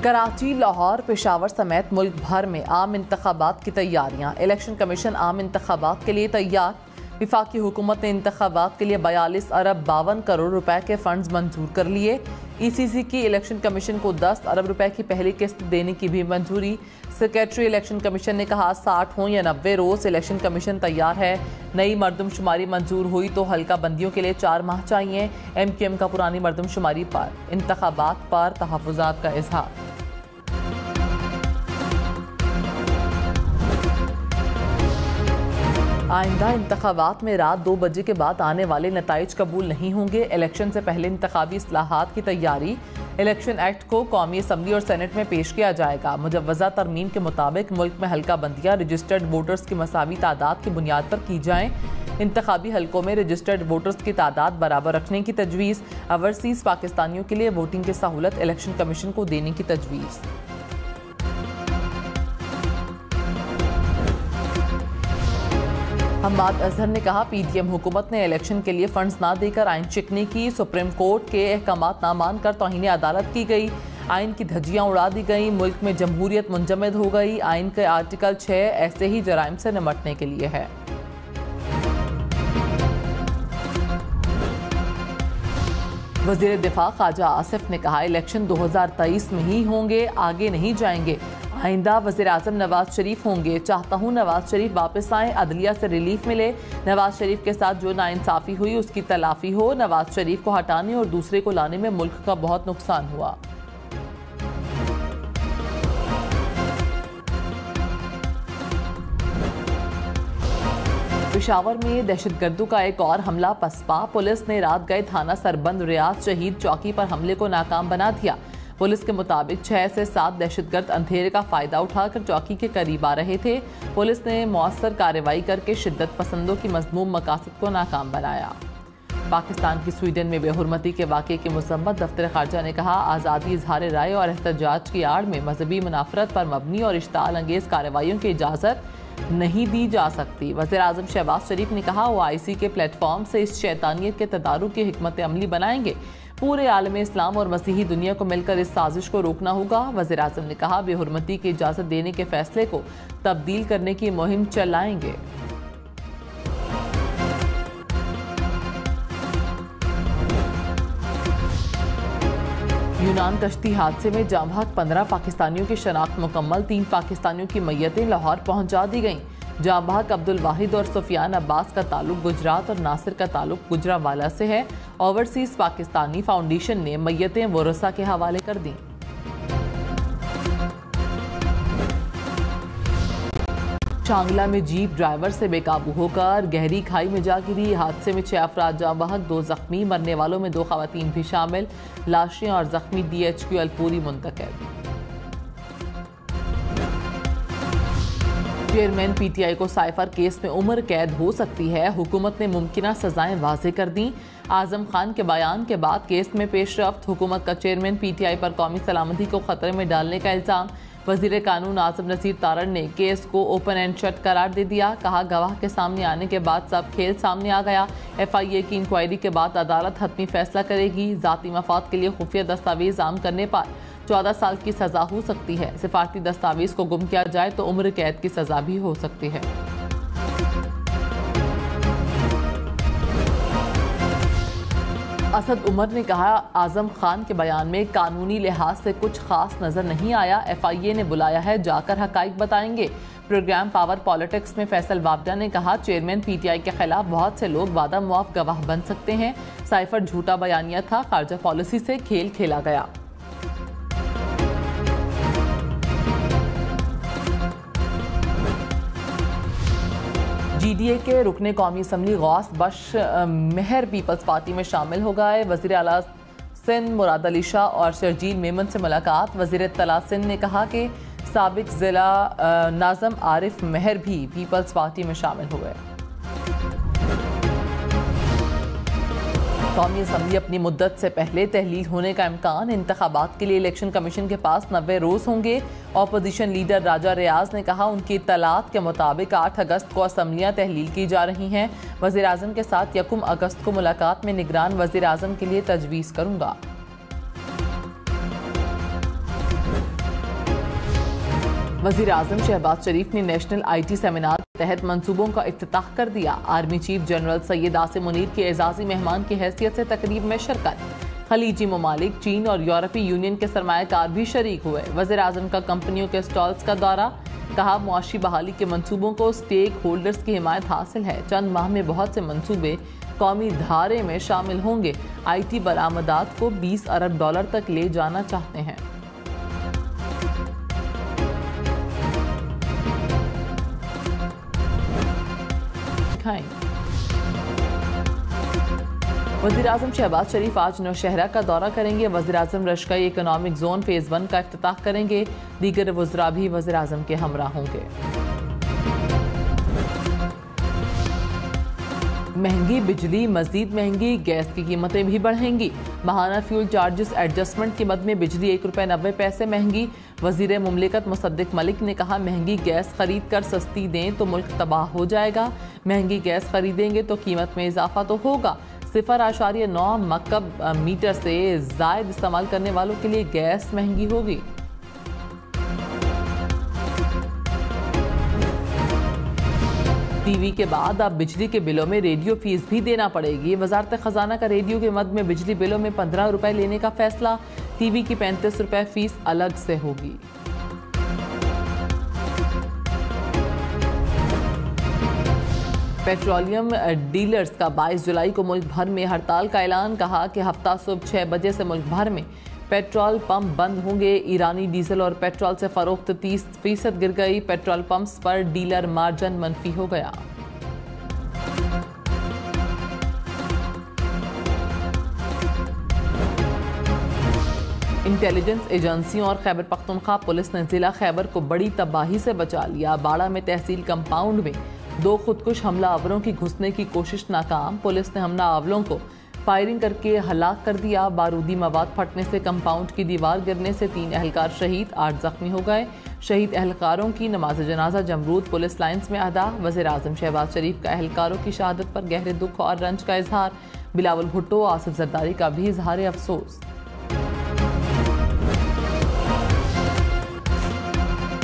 कराची, लाहौर, पेशावर समेत मुल्क भर में आम इंतखाबात की तैयारियां। इलेक्शन कमीशन आम इंतखाबात के लिए तैयार। वफाकी हुकूमत ने इंतखाबात के लिए 42 अरब 52 करोड़ रुपए के फंड्स मंजूर कर लिए। ECC की इलेक्शन कमीशन को 10 अरब रुपए की पहली किस्त देने की भी मंजूरी। सेक्रेटरी इलेक्शन कमीशन ने कहा 60 हो या 90 रोज़ इलेक्शन कमीशन तैयार है। नई मरदमशुमारी मंजूर हुई तो हल्का बंदियों के लिए 4 माह चाहिए। MQM का पुरानी मरदमशुमारी पर इंतखाबात पर तहफ़्फ़ुज़ात का इज़हार। आइंदा इंतखाबात में रात 2 बजे के बाद आने वाले नताइज कबूल नहीं होंगे। इलेक्शन से पहले इंतखाबी इस्लाहात की तैयारी। इलेक्शन एक्ट को कौमी असम्बली और सेनेट में पेश किया जाएगा। मुजव्वज़ा तरमीम के मुताबिक मुल्क में हल्का बंदियाँ रजिस्टर्ड वोटर्स की मसावी तादाद की बुनियाद पर की जाएँ। इंतखाबी हल्कों में रजिस्टर्ड वोटर्स की तादाद बराबर रखने की तजवीज़। ओवरसीज़ पाकिस्तानियों के लिए वोटिंग की सहूलत इलेक्शन कमीशन को देने की तजवीज़। हम्माद अजहर ने कहा PTM हुकूमत ने इलेक्शन के लिए फंड्स ना देकर आइन चिकनी की। सुप्रीम कोर्ट के अहकामात ना मानकर तौहीन अदालत की गई। आइन की धज्जियां उड़ा दी गई। मुल्क में जमहूरियत मुंजमद हो गई। आइन के आर्टिकल 6 ऐसे ही जराइम से निमटने के लिए है। वज़ीर दिफा ख्वाजा आसिफ ने कहा इलेक्शन 2023 में ही होंगे, आगे नहीं जाएंगे। आइंदा वज़ीर आज़म नवाज शरीफ होंगे। चाहता हूँ नवाज शरीफ वापस आएँ, अदलिया से रिलीफ मिले। नवाज शरीफ के साथ जो नाइंसाफ़ी हुई उसकी तलाफ़ी हो। नवाज शरीफ को हटाने और दूसरे को लाने में मुल्क का बहुत नुकसान हुआ। पेशावर में दहशतगर्दों का एक और हमला पसपा। पुलिस ने रात गए थाना सरबंद रियाज शहीद चौकी पर हमले को नाकाम बना दिया। पुलिस के मुताबिक 6 से 7 दहशतगर्द अंधेरे का फ़ायदा उठाकर चौकी के करीब आ रहे थे। पुलिस ने मौसर कार्रवाई करके शिद्दत पसंदों की मज़मूम मकासद को नाकाम बनाया। पाकिस्तान की स्वीडन में बेहुरमती के वाक़े की मुसम्मत दफ्तर ख़ारजा ने कहा आज़ादी इज़हार राय और एहतजाज की आड़ में मजहबी मुनाफरत पर मबनी और इश्ताल अंगेज़ कार्रवाइयों की इजाज़त नहीं दी जा सकती। वज़ीर आज़म शहबाज शरीफ ने कहा OIC के प्लेटफॉर्म से इस शैतानियत के तदारुक की हिकमत अमली बनाएंगे। पूरे आलम इस्लाम और मसीही दुनिया को मिलकर इस साजिश को रोकना होगा। वज़ीर आज़म ने कहा बेहुरमती की इजाज़त देने के फैसले को तब्दील करने की मुहिम चलाएंगे। यूनान कश्ती हादसे में जाँ बहक 15 पाकिस्तानियों की शनाख्त मुकम्मल। 3 पाकिस्तानियों की मैयतें लाहौर पहुंचा दी गईं। जाँ बहक अब्दुल वाहिद और सुफियान अब्बास का ताल्लुक गुजरात और नासिर का ताल्लुक गुजरावाला से है। ओवरसीज़ पाकिस्तानी फाउंडेशन ने मैयतें वरसा के हवाले कर दी। चांगला में जीप ड्राइवर से बेकाबू होकर गहरी खाई में जा गिरी। हादसे में 6 अफराद जाँ बहक, 2 जख्मी। मरने वालों में 2 खवातीन भी शामिल। लाशें और जख्मी DHQ अलपूरी मुंतकिल। चेयरमैन PTI को साइफर केस में उम्र कैद हो सकती है। हुकूमत ने मुमकिना सजाएं वाज़ेह कर दी। आजम खान के बयान के बाद केस में पेशरफ्त। हुकूमत का चेयरमैन PTI पर कौमी सलामती को खतरे में डालने का इल्ज़ाम। वज़ीर कानून आसिम नज़ीर तारड़ ने केस को ओपन एंड शट करार दे दिया। कहा गवाह के सामने आने के बाद सब खेल सामने आ गया। FIA की इंक्वायरी के बाद अदालत हतमी फैसला करेगी। ज़ाती मफाद के लिए खुफिया दस्तावेज आम करने पर 14 साल की सज़ा हो सकती है। सिफारती दस्तावेज को गुम किया जाए तो उम्र कैद की सज़ा भी हो सकती है। असद उमर ने कहा आजम खान के बयान में कानूनी लिहाज से कुछ खास नजर नहीं आया। FIA ने बुलाया है, जाकर हकाइक बताएंगे। प्रोग्राम पावर पॉलिटिक्स में फैसल वाबदा ने कहा चेयरमैन PTI के खिलाफ बहुत से लोग वादा मुआफ गवाह बन सकते हैं। साइफर झूठा बयानिया था, खारजा पॉलिसी से खेल खेला गया। GDA के रुकने कौमी असम्बली गौस बश मेहर पीपल्स पार्टी में शामिल हो गए। वज़ीर आला सिंध मुराद अली शाह और शर्जील मेमन से मुलाकात। वज़ीर इत्तला सिंध ने कहा कि साबिक ज़िला नाज़म आरिफ मेहर भी पीपल्स पार्टी में शामिल हो गए। कौमी असम्बली अपनी मुद्दत से पहले तहलील होने का इम्कान। इंतखाबात के लिए इलेक्शन कमीशन के पास 90 रोज़ होंगे। अपोजिशन लीडर राजा रियाज ने कहा उनकी इत्तलात के मुताबिक 8 अगस्त को असम्बलियाँ तहलील की जा रही हैं। वज़ीर आज़म के साथ 1 अगस्त को मुलाकात में निगरान वज़ीर आज़म के लिए तजवीज़ करूँगा। वज़ीर आज़म शहबाज शरीफ ने नेशनल IT सेमिनार के तहत मंसूबों का इफ्तिताह कर दिया। Army chief general Syed Asim Munir के एजाज़ी मेहमान की हैसियत से तकरीब में शिरकत। खलीजी ममालिक, चीन और यूरोपीय यूनियन के सरमायाकार भी शरीक हुए। वज़ीर आज़म का कंपनियों के स्टॉल्स का दौरा, कहा मुआशी बहाली के मंसूबों को स्टेक होल्डर्स की हिमायत हासिल है। चंद माह में बहुत से मंसूबे कौमी धारे में शामिल होंगे। IT बरामदात को $20 अरब तक ले जाना चाहते हैं। वज़ीर आज़म शहबाज शरीफ आज नौशहरा का दौरा करेंगे। वज़ीर आज़म रशकाई इकोनॉमिक जोन फेज़ 1 का इफ्तिताह करेंगे। दीगर वज़रा भी वज़ीर आज़म के हमरा होंगे। महंगी बिजली मज़ीद महंगी, गैस की कीमतें भी बढ़ेंगी। माहाना फ्यूल चार्जेस एडजस्टमेंट की मद में बिजली ₹1.90 महंगी। वज़ीर मुमलिकत मुसद्दिक मलिक ने कहा, महंगी गैस खरीद कर सस्ती दें तो मुल्क तबाह हो जाएगा। महंगी गैस खरीदेंगे तो कीमत में इजाफा तो होगा। 0.9 मकब मीटर से ज़ायद इस्तेमाल करने वालों के लिए गैस महंगी होगी। टीवी के बाद अब बिजली के बिलों में रेडियो फीस भी देना पड़ेगी। वजारत खजाना का रेडियो के मद में बिजली बिलों में ₹15 लेने का फैसला। टीवी की ₹35 फीस अलग से होगी। पेट्रोलियम डीलर्स का 22 जुलाई को मुल्क भर में हड़ताल का ऐलान। कहा कि हफ्ता सुबह 6 बजे से मुल्क भर में पेट्रोल पंप बंद होंगे। ईरानी डीजल और पेट्रोल से फरोख्त 30% गिर गई। पेट्रोल पंप्स पर डीलर मार्जिन मनफी हो गया। इंटेलिजेंस एजेंसियों और खैबर पख्तूनख्वा पुलिस ने जिला खैबर को बड़ी तबाही से बचा लिया। बाड़ा में तहसील कंपाउंड में 2 खुदकुश हमलावरों की घुसने की कोशिश नाकाम। पुलिस ने हमलावरों को फायरिंग करके हलाक कर दिया। बारूदी मवाद फटने से कंपाउंड की दीवार गिरने से 3 एहलकार शहीद, 8 जख्मी हो गए। शहीद एहलकारों की नमाज जनाजा जमरूद पुलिस लाइन्स में अदा। वज़ीर आज़म शहबाज शरीफ का एहलकारों की शहादत पर गहरे दुख और रंज का इजहार। बिलावल भुट्टो, आसिफ जरदारी का भी इजहार अफसोस।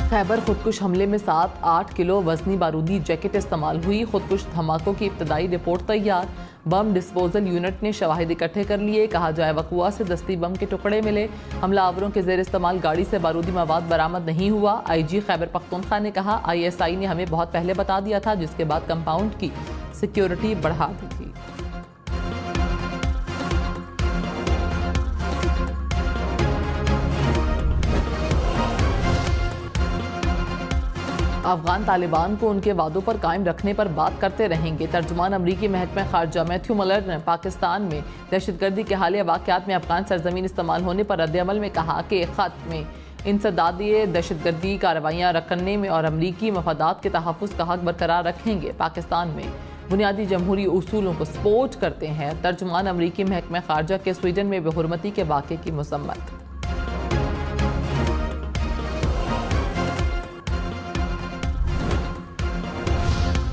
खैबर खुदकुश हमले में 7-8 किलो वजनी बारूदी जैकेट इस्तेमाल हुई। खुदकुश धमाकों की इब्तदाई रिपोर्ट तैयार। बम डिस्पोजल यूनिट ने शवाहिद इकट्ठे कर लिए। कहा जाए वकुआ से दस्ती बम के टुकड़े मिले। हमलावरों के जेर इस्तेमाल गाड़ी से बारूदी मवाद बरामद नहीं हुआ। IG खैबर पख्तूनख्वा ने कहा, ISI ने हमें बहुत पहले बता दिया था, जिसके बाद कंपाउंड की सिक्योरिटी बढ़ा दी थी। अफगान तालिबान को उनके वादों पर कायम रखने पर बात करते रहेंगे। तर्जुमान अमरीकी महकमा खारजा मैथ्यू मिलर ने पाकिस्तान में दहशतगर्दी के हालिया वाक़यात में अफगान सरजमीन इस्तेमाल होने पर रद्द-ए-अमल में कहा कि ख़त में इंसदादी दहशतगर्दी कार्रवाइयाँ करने में और अमरीकी मफादात के तहफ़्फ़ुज़ का हक बरकरार रखेंगे। पाकिस्तान में बुनियादी जमहूरी उसूलों को सपोर्ट करते हैं। तर्जुमान अमरीकी महकमा खारजा के स्वीडन में बेहुरमती के वाक़े की मज़म्मत।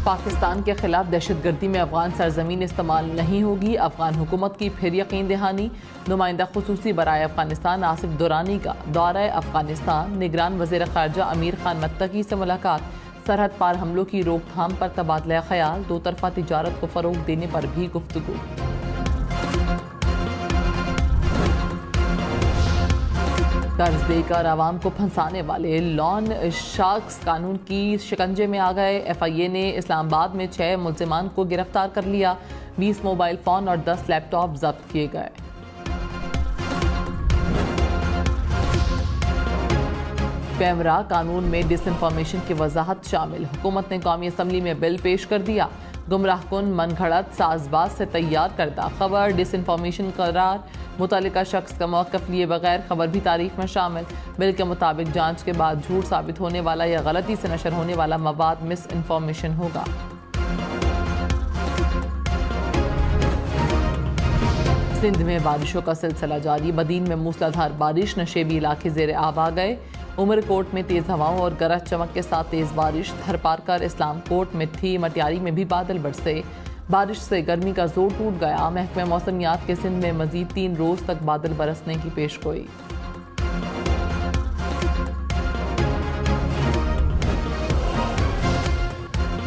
पाकिस्तान के खिलाफ दहशतगर्दी में अफगान सरजमीन इस्तेमाल नहीं होगी। अफगान हुकूमत की फिर यकीन दहानी। नुमाइंदा खुसूसी बराए अफगानिस्तान आसिफ दुरानी का दौरा अफगानिस्तान। निगरान वज़ीर ख़ारजा अमीर खान मत्तकी से मुलाकात। सरहद पार हमलों की रोकथाम पर तबादला ख्याल। 2 तरफ़ा तिजारत को फ़रोग़ देने पर भी गुफ्तगू। कर्ज देकर आवाम को फंसाने वाले लॉन शार्क्स कानून की शिकंजे में आ गए। FIA ने इस्लामाबाद में 6 मुल्ज़िमान को गिरफ्तार कर लिया। 20 मोबाइल फ़ोन और 10 लैपटॉप जब्त किए गए। कैमरा कानून में डिसइंफॉर्मेशन की वजाहत शामिल। हुकूमत ने कौमी असम्बली में बिल पेश कर दिया। गुमराहकुन, मनगढ़ंत, साजबाज से तैयार करदा खबर डिसइंफॉर्मेशन करार। मुतल्लिका शख्स का मौक़िफ़ लिए बगैर खबर भी तारीख में शामिल। बिल के मुताबिक जांच के बाद झूठ साबित होने वाला या गलती से नशर होने वाला मवाद मिस इन्फॉर्मेशन होगा। सिंध में बारिशों का सिलसिला जारी। बदीन में मूसलाधार बारिश, नशेबी इलाके ज़ेर आब आ गए। उमरकोट में तेज़ हवाओं और गरज चमक के साथ तेज़ बारिश। थरपारकर, इस्लामकोट, मिट्टी, मटियारी में भी बादल बरसे। बारिश से गर्मी का जोर टूट गया। महकमा मौसमियात के सिंध में मजीद 3 रोज़ तक बादल बरसने की पेशगोई।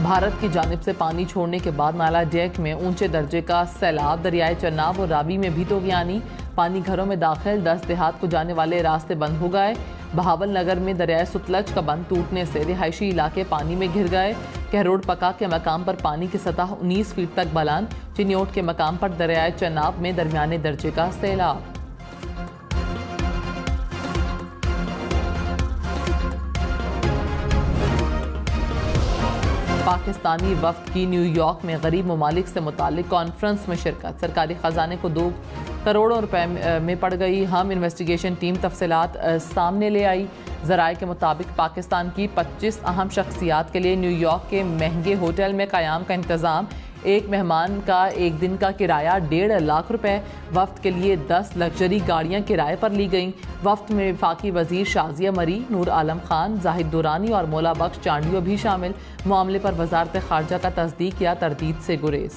भारत की जानिब से पानी छोड़ने के बाद नाला डेक में ऊंचे दर्जे का सैलाब। दरियाए चन्नाब और रावी में भी तूफ़ानी पानी घरों में दाखिल। 10 देहात को जाने वाले रास्ते बंद हो गए। बहावल नगर में दरियाए सुतलज का बंद टूटने से रिहायशी इलाके पानी में घिर गए। कहरोड पका के मकाम पर पानी की सतह 19 फीट तक बुलंद। चिन्योट के मकाम पर दरियाए चन्नाब में दरमियाने दर्जे का सैलाब। पाकिस्तानी वफ्द की न्यूयॉर्क में गरीब ममालिक से मुतालिक कॉन्फ्रेंस में शिरकत। सरकारी खजाने को 2 करोड़ रुपए में पड़ गई। हम इन्वेस्टिगेशन टीम तफसीलात सामने ले आई। ज़राए के मुताबिक पाकिस्तान की 25 अहम शख्सियात के लिए न्यूयॉर्क के महंगे होटल में क़याम का इंतज़ाम। एक मेहमान का एक दिन का किराया 1.5 लाख रुपए। वफ्द के लिए 10 लग्जरी गाड़ियां किराए पर ली गईं। वफ्द में वफाकी वजीर शाजिया मरी, नूर आलम खान, जाहिद दुरानी और मौला बख्श चांडियो भी शामिल। मामले पर वजारत खारजा का तस्दीक या तरदीद से गुरेज।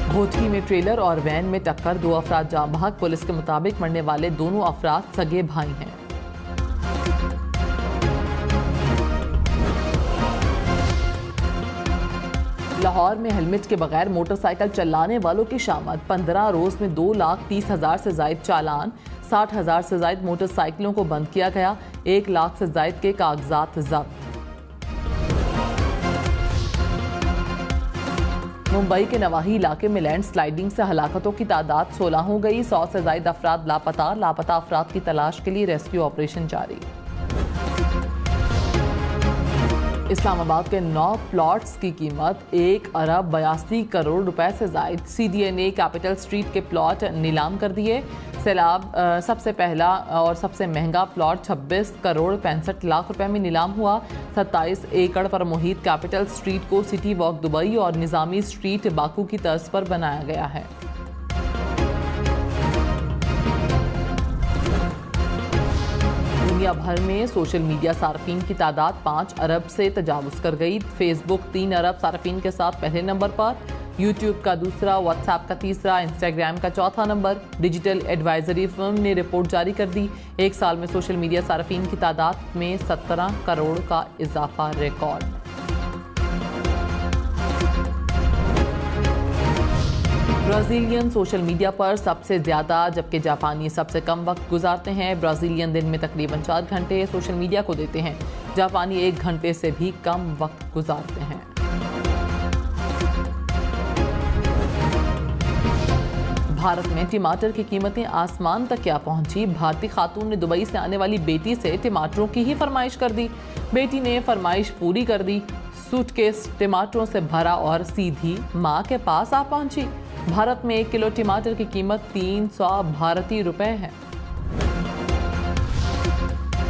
घोटकी में ट्रेलर और वैन में टक्कर, 2 अफराद जाँ बहक। पुलिस के मुताबिक मरने वाले दोनों अफराद सगे भाई हैं। लाहौर में हेलमेट के बगैर मोटरसाइकिल चलाने वालों की शामत। 15 रोज में 2,30,000 से जायद चालान। 60,000 से जायद मोटरसाइकिलों को बंद किया गया। 1 लाख से जायद के कागजात जब्त। मुंबई के नवाही इलाके में लैंड स्लाइडिंग से हलाकतों की तादाद 16 हो गई। 100 से जायद अफराद लापता। लापता अफराद की तलाश के लिए रेस्क्यू ऑपरेशन जारी। इस्लामाबाद के 9 प्लॉट्स की कीमत 1 अरब 82 करोड़ रुपए से जायद। CDNA कैपिटल स्ट्रीट के प्लॉट नीलाम कर दिए। सैलाब सबसे पहला और सबसे महंगा प्लॉट 26 करोड़ 65 लाख रुपए में नीलाम हुआ। 27 एकड़ पर मुहित कैपिटल स्ट्रीट को सिटी वॉक दुबई और निज़ामी स्ट्रीट बाकू की तर्ज पर बनाया गया है। दुनिया भर में सोशल मीडिया सार्फिन की तादाद 5 अरब से तजावुज़ कर गई। फेसबुक 3 अरब सार्फिन के साथ पहले नंबर पर, यूट्यूब का दूसरा, व्हाट्सएप का तीसरा, इंस्टाग्राम का चौथा नंबर। डिजिटल एडवाइजरी फर्म ने रिपोर्ट जारी कर दी। 1 साल में सोशल मीडिया सार्फिन की तादाद में 17 करोड़ का इजाफा रिकॉर्ड। ब्राज़ीलियन सोशल मीडिया पर सबसे ज़्यादा जबकि जापानी सबसे कम वक्त गुजारते हैं। ब्राज़ीलियन दिन में तकरीबन 4 घंटे सोशल मीडिया को देते हैं। जापानी 1 घंटे से भी कम वक्त गुजारते हैं। भारत में टमाटर की कीमतें आसमान तक क्या पहुंची। भारतीय खातून ने दुबई से आने वाली बेटी से टमाटरों की ही फरमाइश कर दी। बेटी ने फरमाइश पूरी कर दी। सूटकेस टमाटरों से भरा और सीधी मां के पास आ पहुंची। भारत में 1 किलो टमाटर की कीमत 300 भारतीय रुपए है।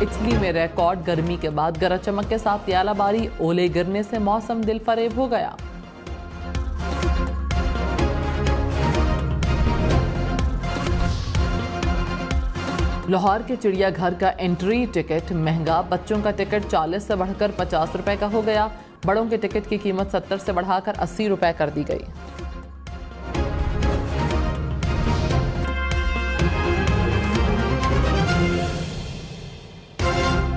इटली में रिकॉर्ड गर्मी के बाद गरज चमक के साथ यालाबारी, ओले गिरने से मौसम दिल फरेब हो गया। लाहौर के चिड़ियाघर का एंट्री टिकट महंगा। बच्चों का टिकट 40 से बढ़कर 50 रुपए का हो गया। बड़ों के टिकट की कीमत 70 से बढ़ाकर 80 रुपए कर दी गई।